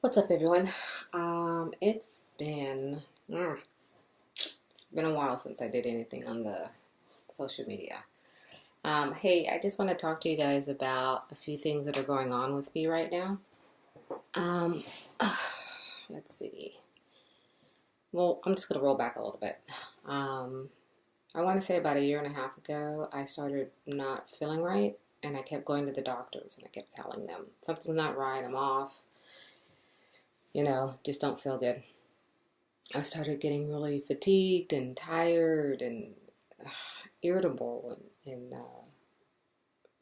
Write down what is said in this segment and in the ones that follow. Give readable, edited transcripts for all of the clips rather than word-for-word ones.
What's up, everyone? It's been a while since I did anything on the social media. Hey, I just want to talk to you guys about a few things that are going on with me right now. Um, let's see. Well, I'm just gonna roll back a little bit. Um, I want to say about a year and a half ago, I started not feeling right, and I kept going to the doctors, and I kept telling them something's not right. I'm off. Just don't feel good. I started getting really fatigued and tired and irritable and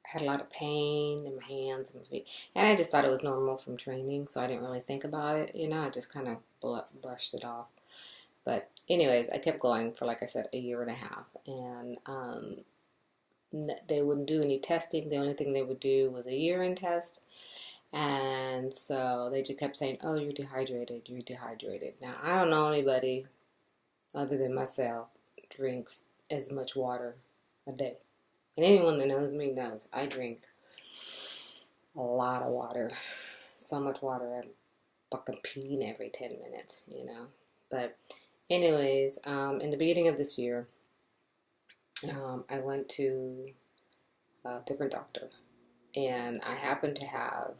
had a lot of pain in my hands and my feet. And I just thought it was normal from training, so I didn't really think about it. I just kind of brushed it off. But anyways, I kept going for, like I said, a year and a half. And they wouldn't do any testing. The only thing they would do was a urine test. And so they just kept saying, oh, you're dehydrated, you're dehydrated. Now, I don't know anybody other than myself drinks as much water a day. And anyone that knows me knows I drink a lot of water. So much water, I'm fucking peeing every 10 minutes. But anyways, in the beginning of this year, I went to a different doctor. And I happened to have,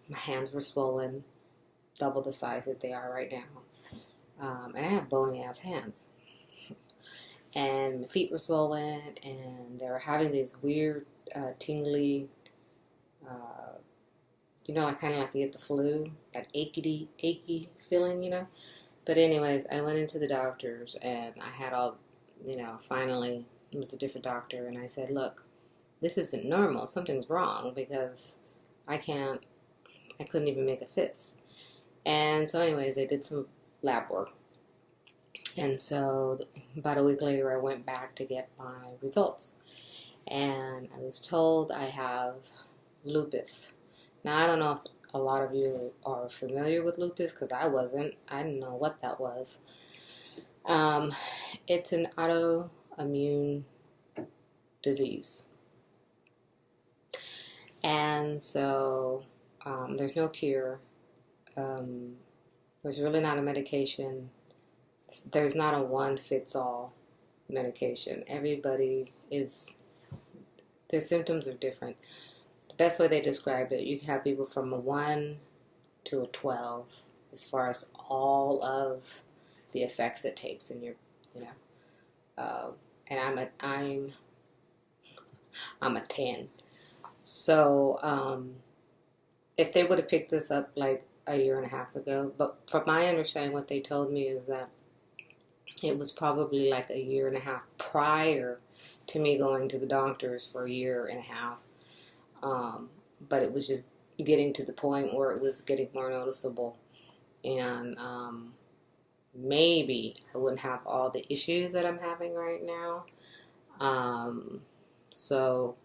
my hands were swollen, double the size that they are right now. And I have bony ass hands. And my feet were swollen, and they were having these weird, tingly, like kind of like you get the flu, that achy feeling. But anyways, I went into the doctors, and I had all, finally, it was a different doctor, and I said, look, this isn't normal. Something's wrong because I couldn't even make a fist. And so anyways, they did some lab work. And so about a week later, I went back to get my results. And I was told I have lupus. Now, I don't know if a lot of you are familiar with lupus because I wasn't. I didn't know what that was. It's an autoimmune disease. And so there's no cure. There's really not a medication. There's not a one-fits-all medication. Their symptoms are different. The best way they describe it, you can have people from a 1 to a 12 as far as all of the effects it takes in your, and I'm a 10. So, if they would have picked this up like a year and a half ago, but from my understanding, what they told me is that it was probably like a year and a half prior to me going to the doctors for a year and a half. But it was just getting to the point where it was getting more noticeable. And maybe I wouldn't have all the issues that I'm having right now. So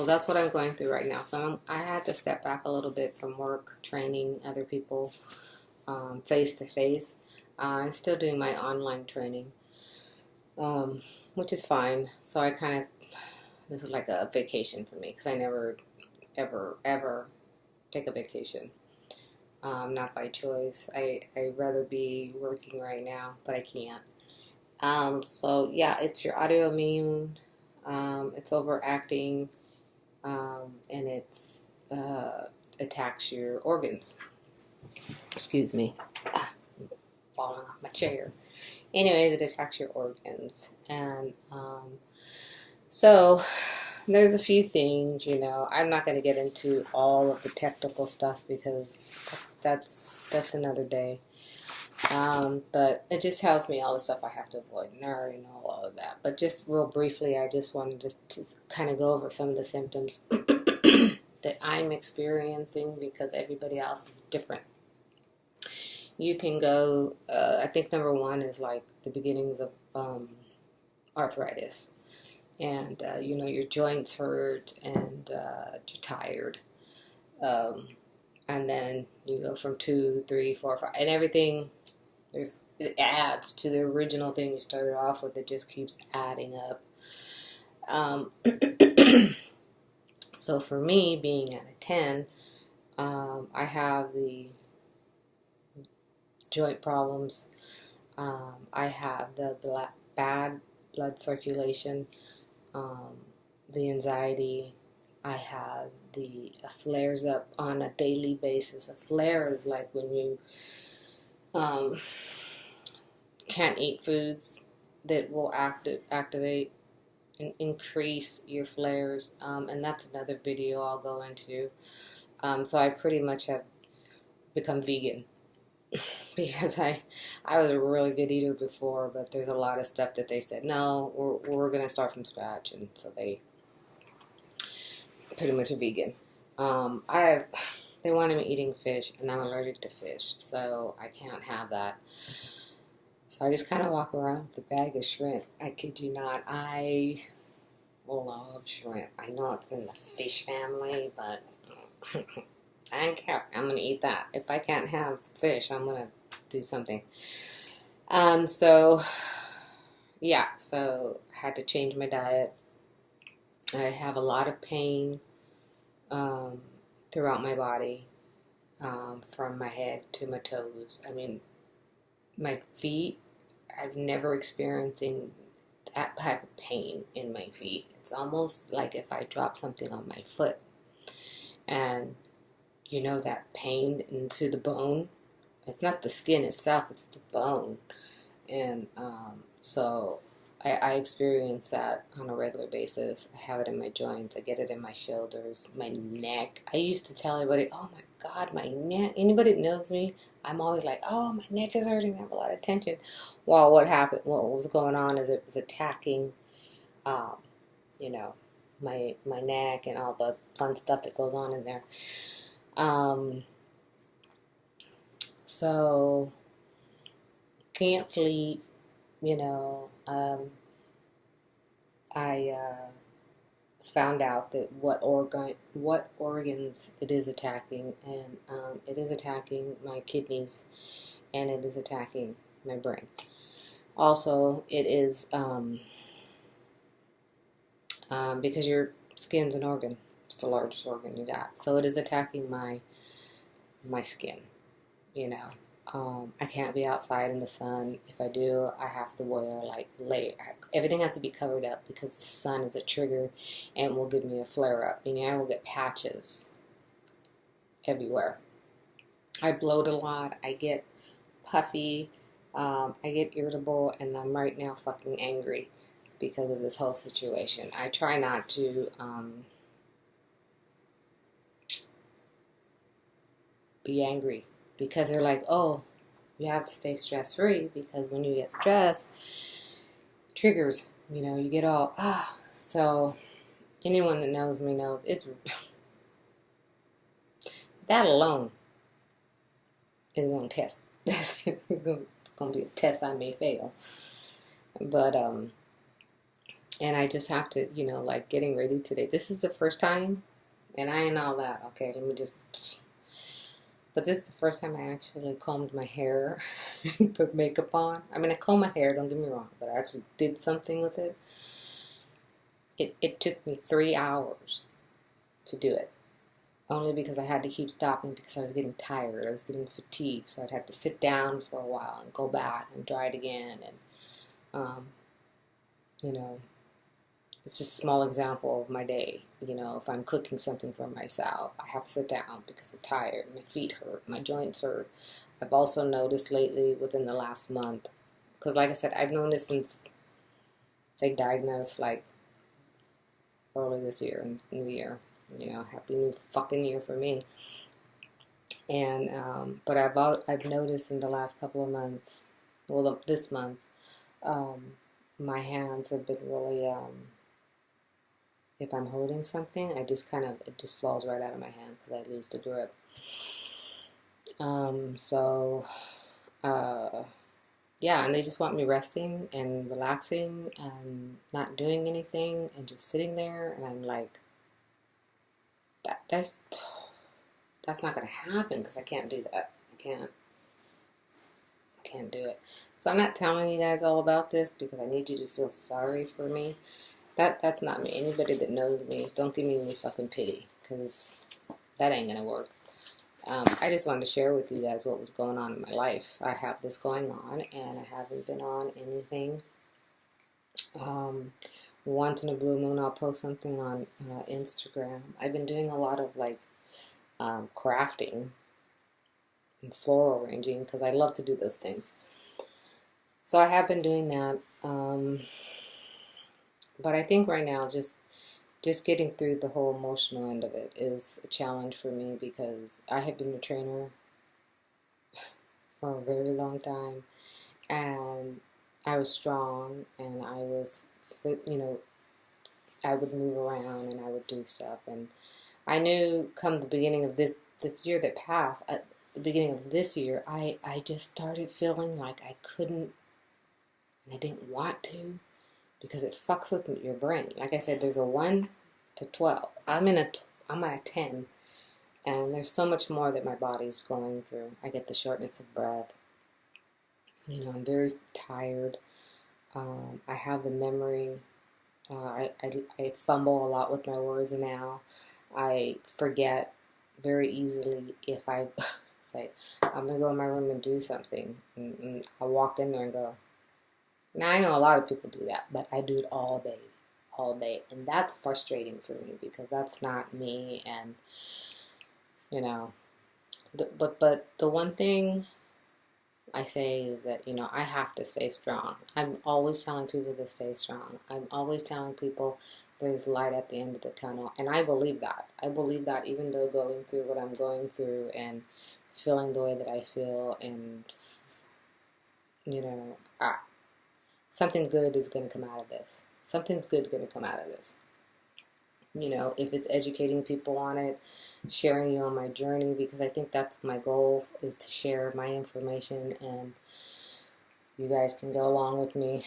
that's what I'm going through right now. So I had to step back a little bit from work, training other people face to face. I'm still doing my online training, which is fine. So this is like a vacation for me because I never, ever take a vacation. Not by choice. I'd rather be working right now, but I can't. It's your autoimmune. It's overacting, and it's attacks your organs. Excuse me. I'm falling off my chair. Anyways, it attacks your organs. And so there's a few things, I'm not going to get into all of the technical stuff because that's another day. But it just tells me all the stuff I have to avoid, and I already know all of that. But just real briefly, I just wanted to kind of go over some of the symptoms that I'm experiencing because everybody else is different. You can go, I think number one is like the beginnings of arthritis. And, your joints hurt and you're tired. And then you go from 2, 3, 4, 5, and everything, it adds to the original thing you started off with. It just keeps adding up. So for me, being at a 10, I have the joint problems. I have the bad blood circulation, the anxiety. I have the flares up on a daily basis. A flare is like when you can't eat foods that will activate and increase your flares, and that's another video I'll go into. So I pretty much have become vegan because I was a really good eater before, but there's a lot of stuff that they said, no, we're going to start from scratch, and so they pretty much a vegan. They wanted me eating fish, and I'm allergic to fish, so I can't have that. So I just kind of walk around with a bag of shrimp. I kid you not. I love shrimp. I know it's in the fish family, but I don't care. I'm going to eat that. If I can't have fish, I'm going to do something. So I had to change my diet. I have a lot of pain throughout my body, from my head to my toes. I mean, my feet, I've never experienced that type of pain in my feet. It's almost like if I drop something on my foot, and you know that pain into the bone. It's not the skin itself, it's the bone. And so I experience that on a regular basis. I have it in my joints. I get it in my shoulders, my neck. I used to tell everybody, oh my God, my neck. Anybody that knows me, I'm always like, oh, my neck is hurting. I have a lot of tension. Well, what was going on is it was attacking, my neck and all the fun stuff that goes on in there. So can't sleep, I found out that what organs it is attacking, and it is attacking my kidneys, and it is attacking my brain. Also, it is because your skin's an organ. It's the largest organ you got. So it is attacking my skin, I can't be outside in the sun. If I do, I have to wear everything has to be covered up because the sun is a trigger and will give me a flare up. I will get patches everywhere. I bloat a lot. I get puffy. I get irritable, and I'm right now fucking angry because of this whole situation. I try not to be angry because they're like, oh, you have to stay stress-free because when you get stressed, triggers, you get all, So anyone that knows me knows it's, that alone is going to test. It's going to be a test I may fail. But, and I just have to, getting ready today. This is the first time, and I ain't all that. Okay, let me just... But this is the first time I actually combed my hair and put makeup on. I mean, I comb my hair, don't get me wrong, but I actually did something with it. It took me 3 hours to do it. Only because I had to keep stopping because I was getting tired. I was getting fatigued, so I'd have to sit down for a while and go back and dry it again. And, it's just a small example of my day. If I'm cooking something for myself, I have to sit down because I'm tired. My feet hurt. My joints hurt. I've also noticed lately within the last month, because like I said, I've known this since they diagnosed early this year, New Year. Happy new fucking year for me. And but I've noticed in the last couple of months, this month, my hands have been really. If I'm holding something, it just falls right out of my hand because I lose the grip. And they just want me resting and relaxing and not doing anything and just sitting there. And I'm like, that's not going to happen because I can't do that. I can't do it. So I'm not telling you guys all about this because I need you to feel sorry for me. That's not me. Anybody that knows me, don't give me any fucking pity, because that ain't gonna work. I just wanted to share with you guys what was going on in my life. I have this going on, and I haven't been on anything. Once in a blue moon, I'll post something on Instagram. I've been doing a lot of like crafting and floral arranging because I love to do those things. So I have been doing that. But I think right now, just getting through the whole emotional end of it is a challenge for me because I have been a trainer for a very long time, and I was strong, and I was, I would move around and I would do stuff, and I knew come the beginning of this year that passed, at the beginning of this year, I just started feeling like I couldn't, and I didn't want to, because it fucks with your brain. Like I said, there's a 1 to 12. I'm at a 10, and there's so much more that my body's going through. I get the shortness of breath. I'm very tired. I have the memory. I fumble a lot with my words now. I forget very easily if I say, I'm going to go in my room and do something. And I walk in there and go. Now, I know a lot of people do that, but I do it all day. And that's frustrating for me because that's not me. And, but the one thing I say is that, I have to stay strong. I'm always telling people to stay strong. I'm always telling people there's light at the end of the tunnel. And I believe that. I believe that even though going through what I'm going through and feeling the way that I feel and, something good is going to come out of this. Something's good going to come out of this. If it's educating people on it, sharing you on my journey, because I think that's my goal, is to share my information and you guys can go along with me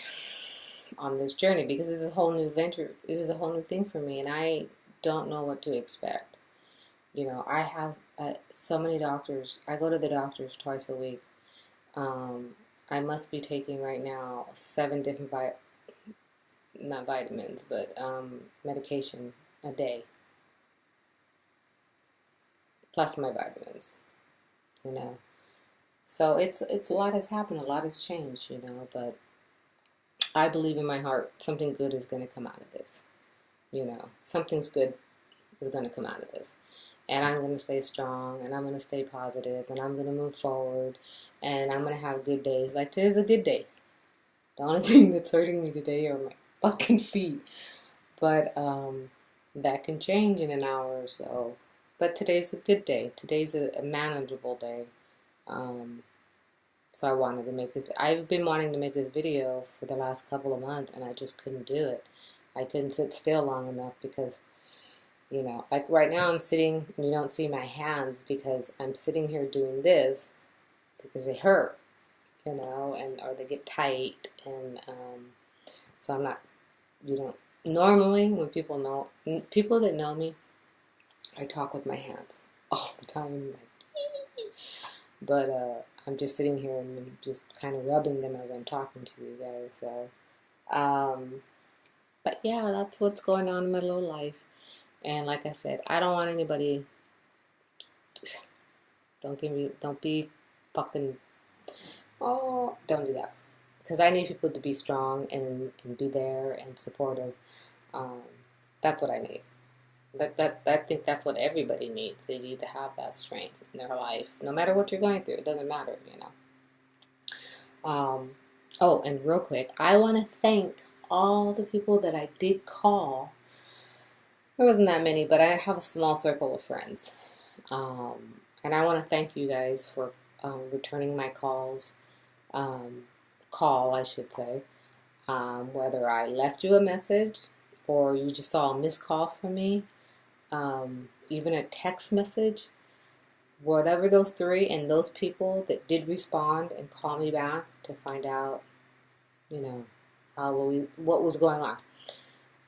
on this journey, because this is a whole new venture. This is a whole new thing for me, and I don't know what to expect. I have so many doctors. I go to the doctors twice a week. I must be taking right now 7 different not vitamins, but medication a day, plus my vitamins. So it's a lot has happened, a lot has changed, but I believe in my heart something good is going to come out of this. Something's good is going to come out of this. And I'm going to stay strong, and I'm going to stay positive, and I'm going to move forward, and I'm going to have good days. Like today's a good day. The only thing that's hurting me today are my fucking feet. But that can change in an hour or so. But today's a good day. Today's a manageable day. So I wanted to make this. I've been wanting to make this video for the last couple of months, and I just couldn't do it. I couldn't sit still long enough because, like right now I'm sitting, and you don't see my hands because I'm sitting here doing this because they hurt, and or they get tight, and so I'm not, normally when people that know me, I talk with my hands all the time, but I'm just sitting here and I'm just kind of rubbing them as I'm talking to you guys. So, but yeah, that's what's going on in my little life. And like I said, I don't want anybody. Don't be fucking. Oh, don't do that. Because I need people to be strong and be there and supportive. That's what I need. I think that's what everybody needs. They need to have that strength in their life, no matter what you're going through. It doesn't matter, Oh, and real quick, I want to thank all the people that I did call. There wasn't that many, but I have a small circle of friends, and I want to thank you guys for returning my calls. Call, I should say. Whether I left you a message or you just saw a missed call from me. Even a text message, whatever those three, and those people that did respond and call me back to find out, what was going on.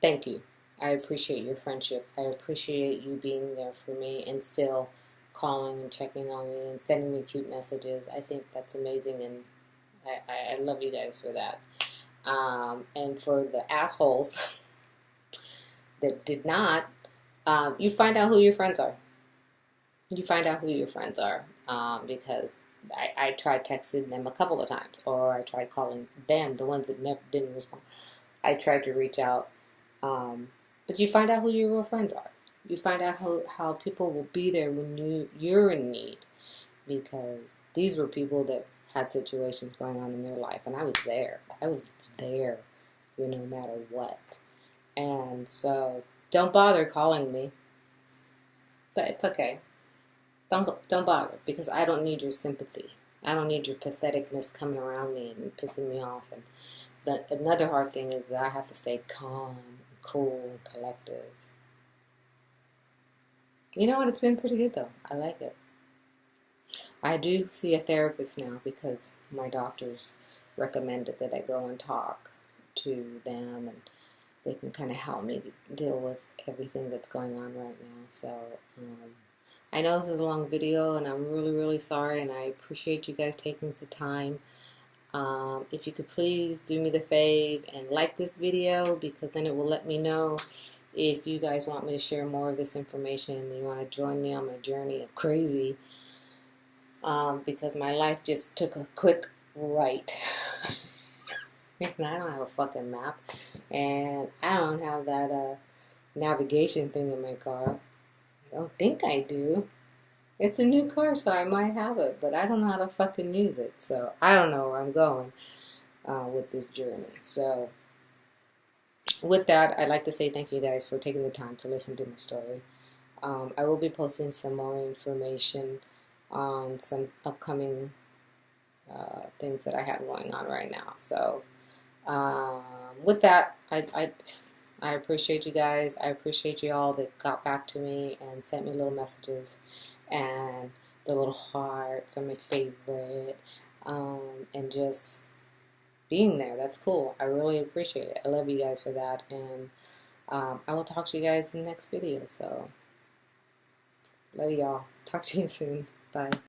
Thank you. I appreciate your friendship. I appreciate you being there for me and still calling and checking on me and sending me cute messages. I think that's amazing, and I love you guys for that. And for the assholes that did not, you find out who your friends are. You find out who your friends are, because I tried texting them a couple of times, or I tried calling them, the ones that never didn't respond. I tried to reach out, but you find out who your real friends are. You find out how people will be there when you're in need, because these were people that had situations going on in their life, and I was there. I was there, no matter what. And so, don't bother calling me. It's okay. Don't bother, because I don't need your sympathy. I don't need your patheticness coming around me and pissing me off. And another hard thing is that I have to stay calm, cool, and collective. You know what? It's been pretty good though. I like it. I do see a therapist now because my doctors recommended that I go and talk to them, and they can kind of help me deal with everything that's going on right now. So, I know this is a long video, and I'm really, really sorry, and I appreciate you guys taking the time. If you could please do me the fave and like this video, because then it will let me know if you guys want me to share more of this information and you want to join me on my journey of crazy, because my life just took a quick right. And I don't have a fucking map, and I don't have that navigation thing in my car. I don't think I do. It's a new car, so I might have it, but I don't know how to fucking use it. So I don't know where I'm going with this journey. So with that, I'd like to say thank you guys for taking the time to listen to my story. I will be posting some more information on some upcoming things that I have going on right now. So with that, I appreciate you guys. I appreciate you all that got back to me and sent me little messages, and the little hearts are my favorite, and just being there. That's cool. I really appreciate it. I love you guys for that, and I will talk to you guys in the next video. So love y'all. Talk to you soon. Bye.